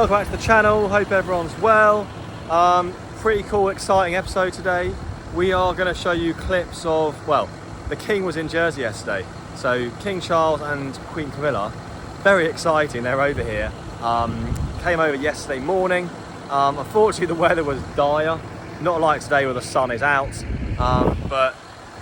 welcome back to the channel. Hope everyone's well. Pretty cool, exciting episode today. We are going to show you clips of, well, the King was in Jersey yesterday. So King Charles and Queen Camilla, very exciting. They're over here. Came over yesterday morning. Unfortunately, the weather was dire. Not like today where the sun is out. But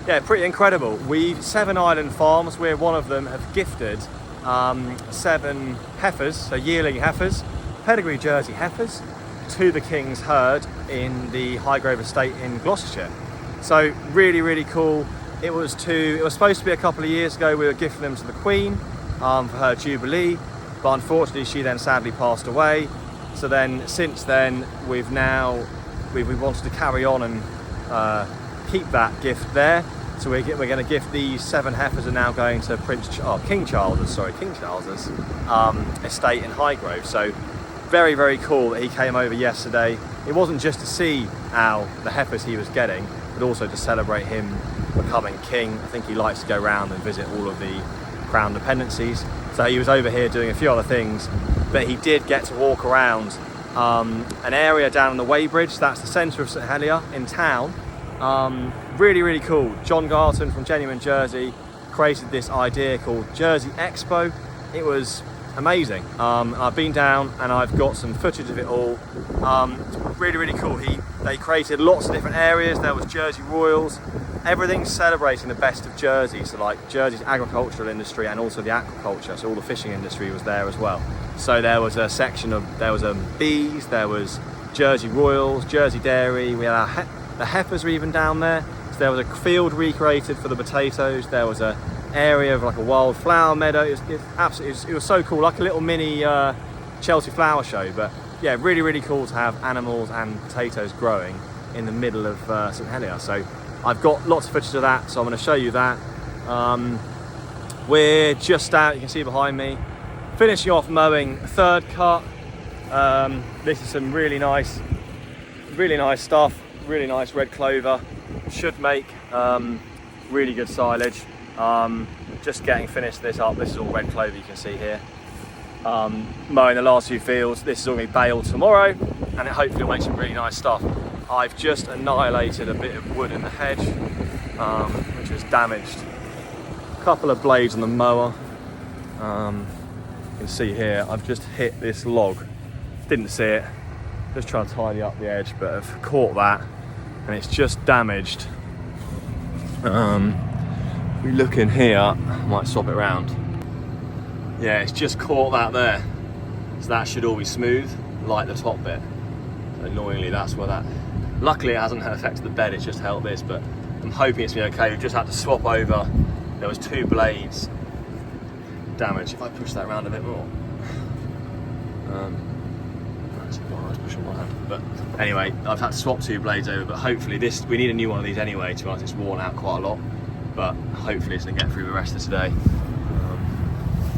yeah, pretty incredible. 7 island farms, where one of them have gifted 7 heifers, so yearling heifers, pedigree Jersey heifers, to the King's herd in the Highgrove estate in Gloucestershire. So really, really cool. It was supposed to be a couple of years ago. We were gifting them to the Queen for her Jubilee, but unfortunately she then sadly passed away. So then, since then, we've wanted to carry on and keep that gift there. So we're going to gift these 7 heifers are now going to King Charles's estate in Highgrove. So very, very cool that he came over yesterday. It wasn't just to see the heifers he was getting, but also to celebrate him becoming king. I think he likes to go around and visit all of the crown dependencies. So he was over here doing a few other things, but he did get to walk around an area down on the Weybridge. That's the centre of St Helier in town. Really, really cool. John Garton from Genuine Jersey created this idea called Jersey Expo. It was amazing. I've been down and I've got some footage of it all. Really, really cool. They created lots of different areas. There was Jersey Royals. Everything's celebrating the best of Jersey. So like Jersey's agricultural industry and also the aquaculture. So all the fishing industry was there as well. So there was a section of, bees, there was Jersey Royals, Jersey Dairy. We had the heifers were even down there. So there was a field recreated for the potatoes. There was an area of like a wildflower meadow. It was so cool, like a little mini Chelsea flower show. But yeah, really, really cool to have animals and potatoes growing in the middle of St Helier. So I've got lots of footage of that, so I'm going to show you that. We're just out, you can see behind me, finishing off mowing 3rd cut. This is some really nice stuff. Really nice red clover. Should make really good silage. Just getting finished this up. This is all red clover, you can see here. Mowing the last few fields. This is all going to be baled tomorrow, and it hopefully will make some really nice stuff. I've just annihilated a bit of wood in the hedge, which was damaged. A couple of blades on the mower. You can see here, I've just hit this log. Didn't see it. Just trying to tidy up the edge, but I've caught that, and it's just damaged. We look in here, I might swap it around. Yeah, it's just caught that there. So that should all be smooth, like the top bit. So annoyingly, that's where that... Luckily, it hasn't affected the bed, it's just held this, but I'm hoping it's been okay. We've just had to swap over. There was 2 blades damaged. If I push that around a bit more. But anyway, I've had to swap 2 blades over, but hopefully we need a new one of these anyway, to be honest. It's worn out quite a lot, but hopefully it's going to get through the rest of today.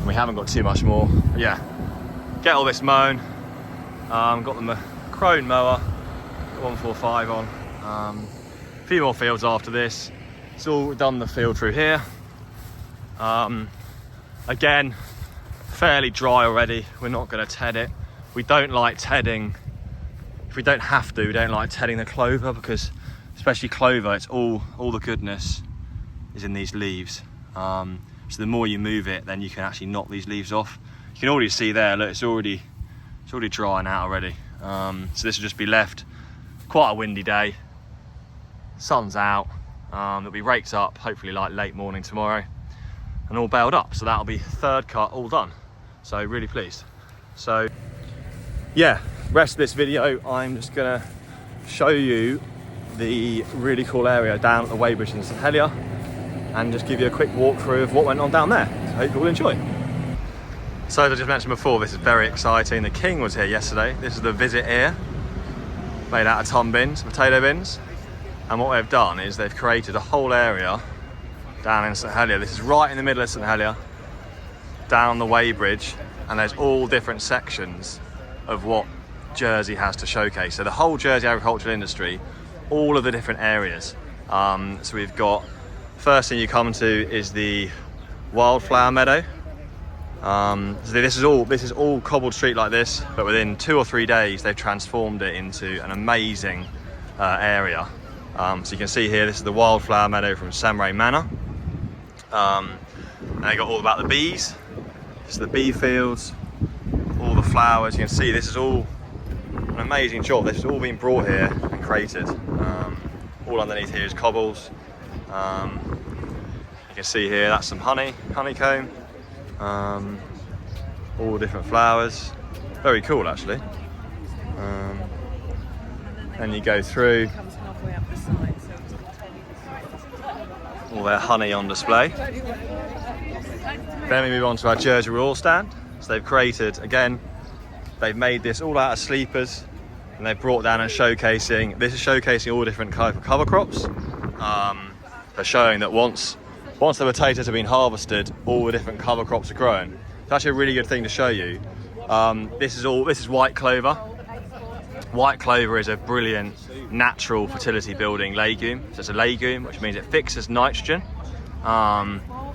We haven't got too much more, but yeah, get all this mown. Got the Crone mower, 145 on. A few more fields after this. It's all done the field through here. Again, fairly dry already. We're not going to ted it. We don't like tedding. If we don't have to, we don't like tedding the clover, because especially clover, it's all the goodness is in these leaves. So the more you move it, then you can actually knock these leaves off. You can already see there, look, it's already drying out already. So this will just be left. Quite a windy day. Sun's out. It'll be raked up, hopefully like late morning tomorrow, and all baled up. So that'll be 3rd cut all done. So really pleased. So yeah, rest of this video, I'm just gonna show you the really cool area down at the Weybridge in St Helier, and just give you a quick walkthrough of what went on down there. So I hope you will enjoy. So as I just mentioned before, this is very exciting. The King was here yesterday. This is the visit ear, made out of ton bins, potato bins. And what they've done is they've created a whole area down in St Helier. This is right in the middle of St Helier, down the Weybridge, and there's all different sections of what Jersey has to showcase. So the whole Jersey agricultural industry, all of the different areas. So we've got, first thing you come to is the wildflower meadow. So this is all cobbled street like this, but within 2 or 3 days they've transformed it into an amazing area. So you can see here, this is the wildflower meadow from Samurai Manor. And they got all about the bees. This is the bee fields, all the flowers. You can see this is all an amazing job. This has all been brought here and created. All underneath here is cobbles. You can see here, that's some honeycomb. All different flowers. Very cool, actually. And you go through, all their honey on display. Then we move on to our Jersey Royal stand. So they've created, again, they've made this all out of sleepers, and they've brought down and showcasing, this is showcasing all different type of cover crops. They're showing that once the potatoes have been harvested, all the different cover crops are grown. It's actually a really good thing to show you. This is white clover. White clover is a brilliant natural fertility building legume. So it's a legume, which means it fixes nitrogen.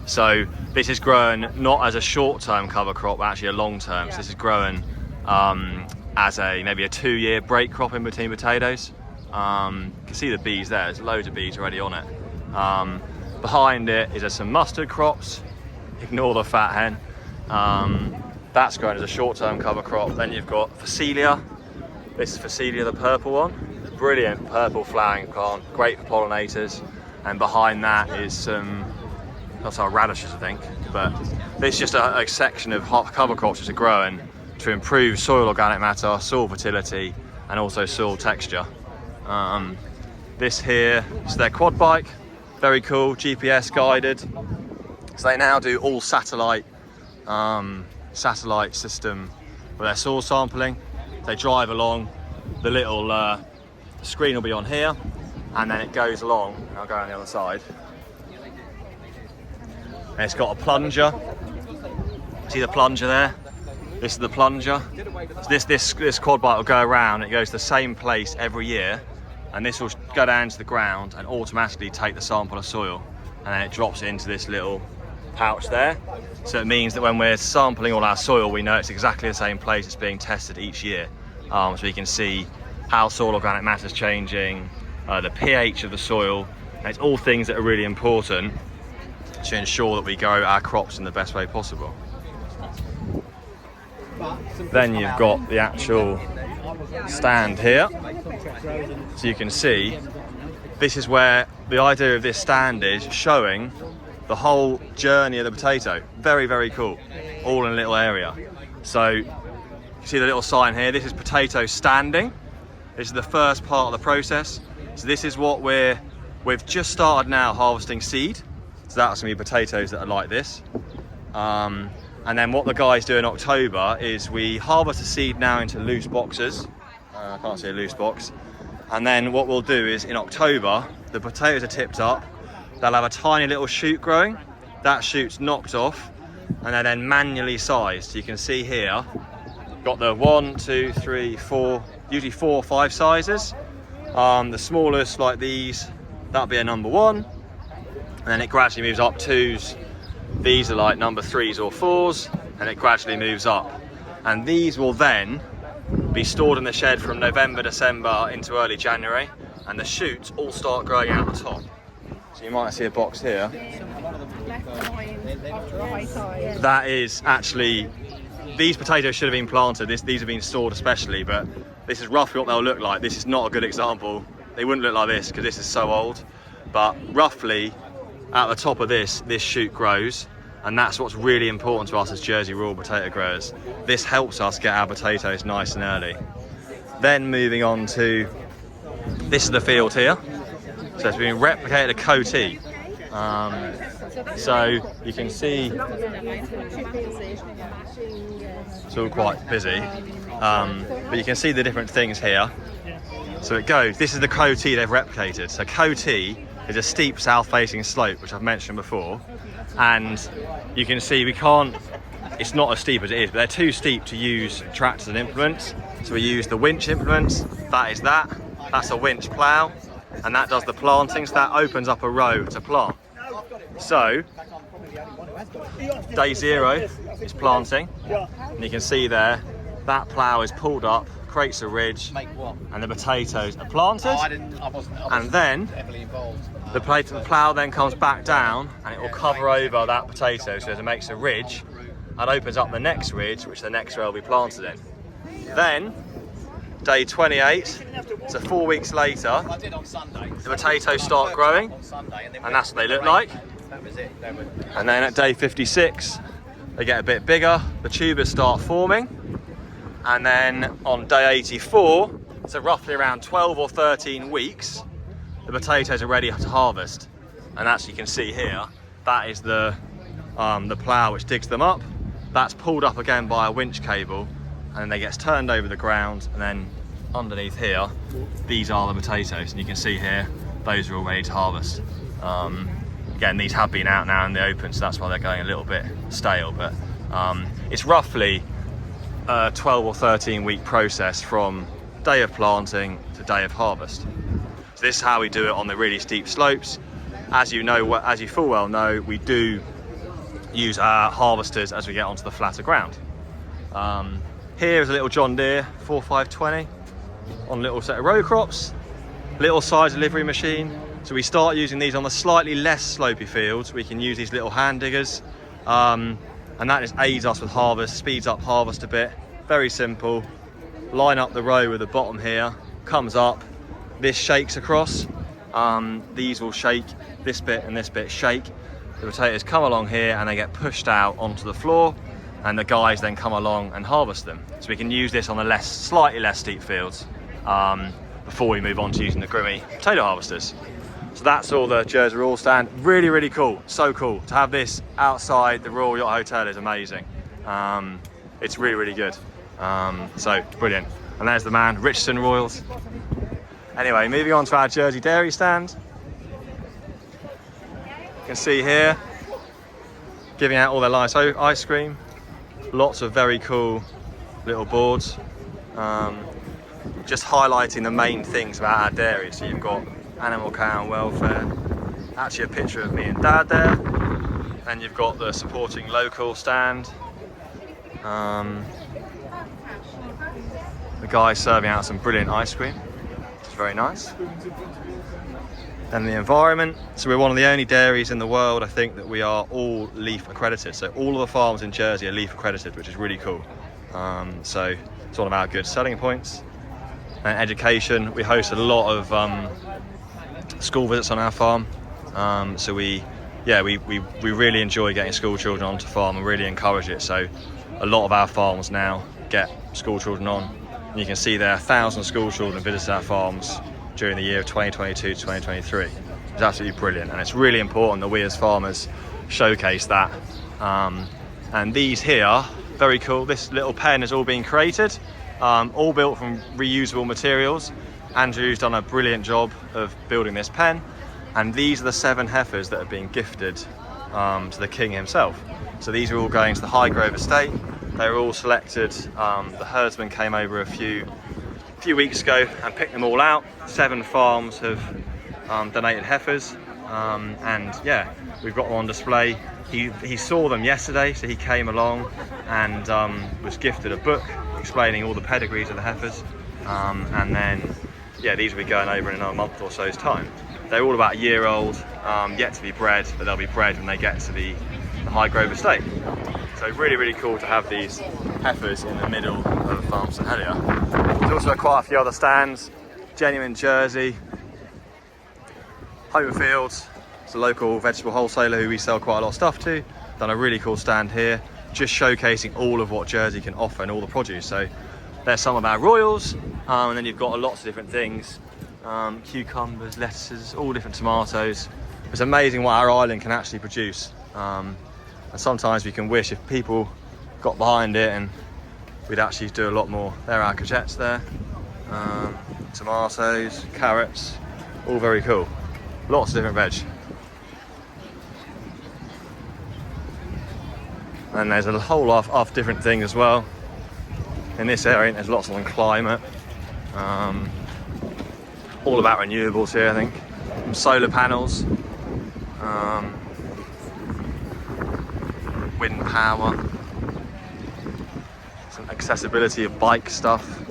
So this is grown not as a short-term cover crop, but actually a long-term. So this is grown as maybe a 2-year break crop in between potatoes. You can see the bees there. There's loads of bees already on it. Behind it is some mustard crops. Ignore the fat hen. That's grown as a short-term cover crop. Then you've got Phacelia. This is Phacelia, the purple one. Brilliant purple flowering plant, great for pollinators. And behind that is that's our radishes, I think. But this is just a section of cover crops which are growing to improve soil organic matter, soil fertility, and also soil texture. This here is their quad bike. Very cool, GPS guided. So they now do all satellite system with their soil sampling. They drive along, the little screen will be on here, and then it goes along. I'll go on the other side. And it's got a plunger. See the plunger there? This is the plunger. So this quad bike will go around. It goes to the same place every year, and this will go down to the ground and automatically take the sample of soil, and then it drops it into this little pouch there. So it means that when we're sampling all our soil, we know it's exactly the same place it's being tested each year. So we can see how soil organic matter is changing, the pH of the soil, and it's all things that are really important to ensure that we grow our crops in the best way possible. Then you've got the actual stand here. So you can see, this is where the idea of this stand is showing the whole journey of the potato. Very, very cool. All in a little area. So you see the little sign here, this is potato standing. This is the first part of the process. So this is what we've just started now harvesting seed. So that's gonna be potatoes that are like this. And then what the guys do in October is we harvest the seed now into loose boxes. I can't see a loose box. And then what we'll do is in October, the potatoes are tipped up. They'll have a tiny little shoot growing. That shoot's knocked off and they're then manually sized. So you can see here, got the 1, 2, 3, 4, usually 4 or 5 sizes. The smallest, like these, that'll be a number 1. And then it gradually moves up 2s. These are like number 3s or 4s, and it gradually moves up. And these will then be stored in the shed from November, December into early January, and the shoots all start growing out the top. So you might see a box here. That is actually, these potatoes should have been planted. These have been stored especially, but this is roughly what they'll look like. This is not a good example. They wouldn't look like this because this is so old, but roughly at the top of this shoot grows, and that's what's really important to us as Jersey Royal potato growers. This helps us get our potatoes nice and early. Then moving on to, this is the field here. So it's been replicated a cotils. So you can see it's all quite busy, but you can see the different things here. So it goes, this is the cotils they've replicated. So cotils is a steep south-facing slope, which I've mentioned before, and you can see it's not as steep as it is, but they're too steep to use tractors and implements. So we use the winch implements. That's a winch plough, and that does the planting, so that opens up a row to plant. So day 0 is planting, and you can see there, that plough is pulled up, creates a ridge, and the potatoes are planted. I wasn't and then heavily involved. the plough then comes back down, and it will cover over that potato, so it makes a ridge, and opens up the next ridge, which the next row will be planted in. Then, day 28, so 4 weeks later, I did on Sunday. the potatoes start growing, On Sunday, and that's what they look like. That was it. And then at day 56, they get a bit bigger, the tubers start forming, and then on day 84, so roughly around 12 or 13 weeks, the potatoes are ready to harvest. And as you can see here, that is the plough which digs them up. That's pulled up again by a winch cable, and then they gets turned over the ground, and then underneath here, these are the potatoes, and you can see here, those are all ready to harvest. Again, these have been out now in the open, so that's why they're going a little bit stale, but it's roughly a 12 or 13 week process from day of planting to day of harvest. So this is how we do it on the really steep slopes. As you know, as you full well know, we do use our harvesters as we get onto the flatter ground. Here is a little John Deere 4520 on a little set of row crops, little size delivery machine. So we start using these on the slightly less slopey fields. We can use these little hand diggers, and that just aids us with harvest, speeds up harvest a bit. Very simple. Line up the row with the bottom here, comes up, this shakes across. These will shake, this bit and this bit shake. The potatoes come along here and they get pushed out onto the floor, and the guys then come along and harvest them. So we can use this on the slightly less steep fields before we move on to using the Grimmy potato harvesters. So that's all the Jersey Royal stand. Really, really cool. So cool. To have this outside the Royal Yacht Hotel is amazing. It's really, really good. So brilliant. And there's the man, Richardson Royals. Anyway, moving on to our Jersey dairy stand. You can see here, giving out all their nice ice cream. Lots of very cool little boards. Just highlighting the main things about our dairy. So you've got animal cow and welfare. Actually a picture of me and Dad there. Then you've got the supporting local stand. The guy serving out some brilliant ice cream, which is very nice. And the environment. So we're one of the only dairies in the world, I think, that we are all LEAF accredited. So all of the farms in Jersey are LEAF accredited, which is really cool. So it's one of our good selling points. And education, we host a lot of school visits on our farm. So we really enjoy getting school children onto farm and really encourage it. So a lot of our farms now get school children on. And you can see there 1,000 school children visit our farms during the year of 2022 to 2023. It's absolutely brilliant, and it's really important that we as farmers showcase that. And these here, very cool. This little pen has all been created, all built from reusable materials. Andrew's done a brilliant job of building this pen, and these are the 7 heifers that have been gifted to the king himself. So these are all going to the Highgrove estate. They were all selected. The herdsman came over a few weeks ago and picked them all out. 7 farms have donated heifers, and yeah, we've got them on display. He saw them yesterday, so he came along and was gifted a book explaining all the pedigrees of the heifers, and then yeah, these will be going over in another month or so's time. They're all about a year old, yet to be bred, but they'll be bred when they get to the Highgrove estate. So really, really cool to have these heifers in the middle of St Helier. There's also quite a few other stands. Genuine Jersey, Home Fields, it's a local vegetable wholesaler who we sell quite a lot of stuff to. Done a really cool stand here, just showcasing all of what Jersey can offer and all the produce. So there's some of our Royals, and then you've got lots of different things. Cucumbers, lettuces, all different tomatoes. It's amazing what our island can actually produce. And sometimes we can wish if people got behind it and we'd actually do a lot more. There are our courgettes there, tomatoes, carrots, all very cool. Lots of different veg. And there's a whole lot of different things as well. In this area, there's lots on climate. All about renewables here, I think. Some solar panels. wind power, some accessibility of bike stuff.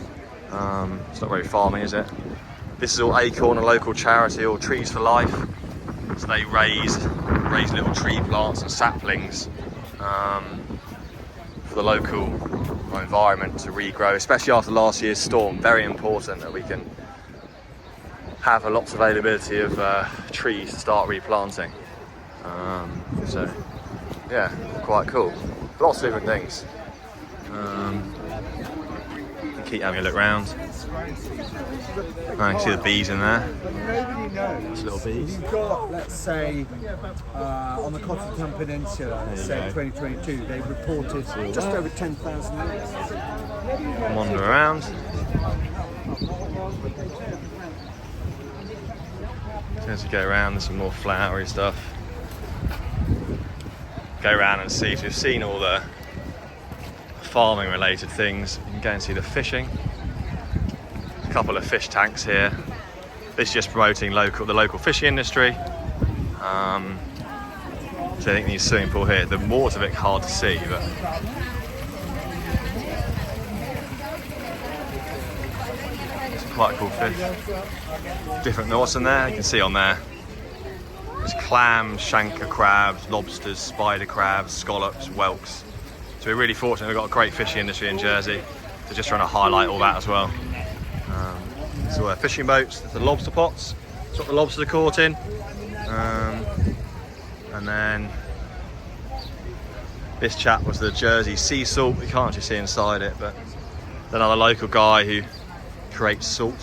It's not very farming, is it? This is all Acorn, a local charity, or Trees for Life. So they raise little tree plants and saplings for the local environment to regrow, especially after last year's storm. Very important that we can have a lots of availability of trees to start replanting. So yeah, quite cool. Lots of different things. Keep having a look round. I can see the bees in there. Nobody knows. Little bees. You've got, let's say, on the Cotton Peninsula, say 2022, they reported just over 10,000 litres. Wander around. As we go around, there's some more flowery stuff. Go around and see. So we've seen all the farming related things. You can go and see the fishing. A couple of fish tanks here. This is just promoting the local fishing industry. So I think the swimming pool here, the water's a bit hard to see, but it's quite a cool fish. Different what's in there, you can see on there. There's clams, shanker crabs, lobsters, spider crabs, scallops, whelks. So we're really fortunate we've got a great fishing industry in Jersey. So just trying to highlight all that as well. So fishing boats, there's the lobster pots. That's what the lobsters are caught in. And then this chap was the Jersey sea salt. You can't actually see inside it, but another local guy who creates salt.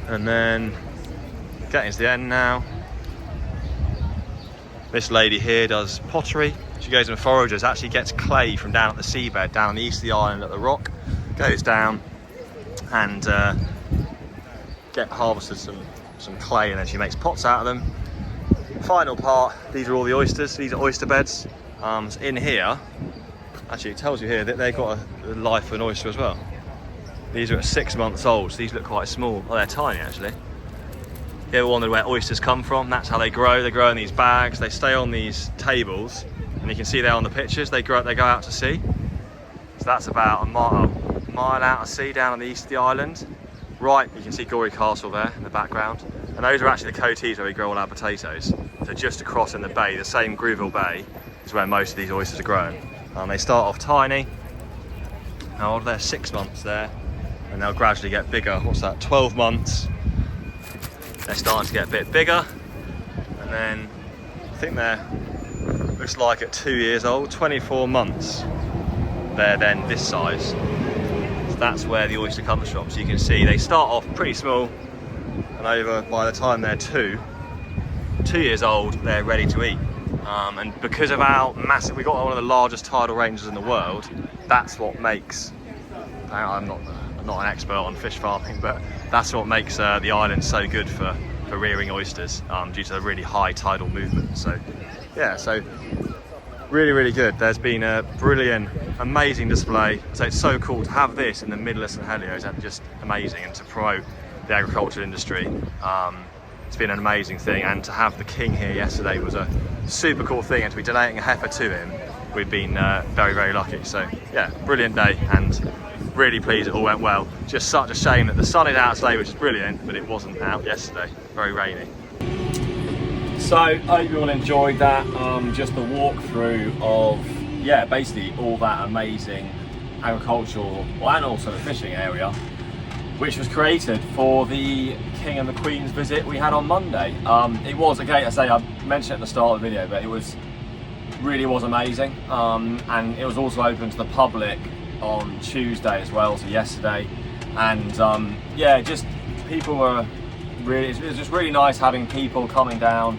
And then getting to the end now. This lady here does pottery. She goes and forages, actually gets clay from down at the seabed, down on the east of the island at the rock, goes down and harvested some clay, and then she makes pots out of them. Final part, these are all the oysters. These are oyster beds. In here, actually it tells you here that they've got a life of an oyster as well. These are at 6 months old, so these look quite small. Oh, they're tiny actually. You ever wondered where oysters come from? That's how they grow. They grow in these bags. They stay on these tables, and you can see there on the pictures. They go out to sea. So that's about a mile out to sea down on the east of the island. Right, you can see Gorey Castle there in the background. And those are actually the cotils where we grow all our potatoes. So just across in the bay, the same Grooville Bay, is where most of these oysters are grown. They start off tiny. How old are they? 6 months there. And they'll gradually get bigger. What's that? 12 months. They're starting to get a bit bigger, and then I think they're, looks like at 2 years old, 24 months, they're then this size. So that's where the oyster comes from. So you can see they start off pretty small, and by the time they're 2 years old, they're ready to eat. And because of how massive, we've got one of the largest tidal ranges in the world, that's what makes, I'm not an expert on fish farming, but that's what makes the island so good for rearing oysters, due to the really high tidal movement. So yeah, so really good. There's been a brilliant, amazing display. So it's so cool to have this in the middle of St Helier. It's just amazing, and to promote the agricultural industry. It's been an amazing thing, and to have the king here yesterday was a super cool thing, and to be donating a heifer to him, we've been very lucky. So yeah, brilliant day, and really pleased it all went well. Just such a shame that the sun is out today, which is brilliant, but it wasn't out yesterday. Very rainy. So I hope you all enjoyed that. Just the walkthrough of basically all that amazing agricultural, and also the fishing area, which was created for the King and the Queen's visit we had on Monday. It was, again, I mentioned at the start of the video, but it really was amazing. And it was also open to the public on Tuesday as well, so yesterday. And just people were really, it was just really nice having people coming down,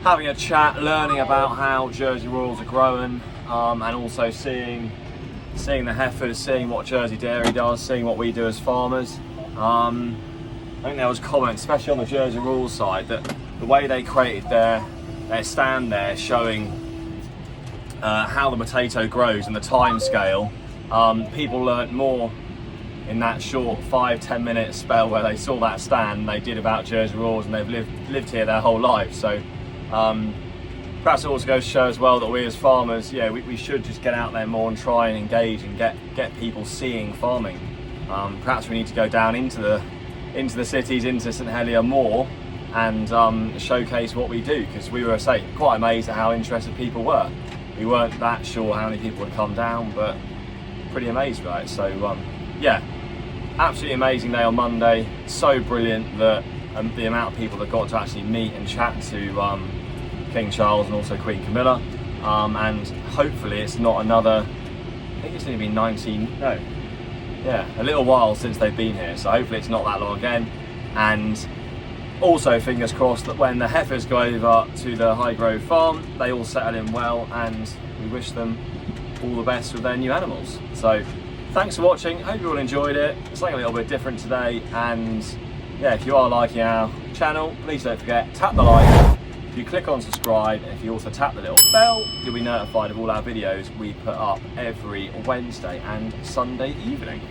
having a chat, learning about how Jersey Royals are growing, and also seeing the heifers, seeing what Jersey Dairy does, seeing what we do as farmers. I think there was comments, especially on the Jersey Royals side, that the way they created their stand there, showing how the potato grows and the time scale. People learnt more in that short 5-10 minute spell where they saw that stand they did about Jersey Royals, and they've lived here their whole life. So Perhaps it also goes to show as well that we as farmers, yeah, we should just get out there more and try and engage and get people seeing farming. Perhaps we need to go down into the cities, into St Helier more, and showcase what we do, because we were, say, quite amazed at how interested people were. We weren't that sure how many people would come down, but pretty amazed by it. So yeah, absolutely amazing day on Monday. So brilliant that the amount of people that got to actually meet and chat to King Charles and also Queen Camilla, and hopefully it's not another, I think it's only been a little while since they've been here, so hopefully it's not that long again. And also fingers crossed that when the heifers go over to the Highgrove farm, they all settle in well, and we wish them all the best with their new animals. So thanks for watching, hope you all enjoyed it. It's something a little bit different today, and yeah, if you are liking our channel, please don't forget, tap the like. If you click on subscribe, and if you also tap the little bell, you'll be notified of all our videos we put up every Wednesday and Sunday evening.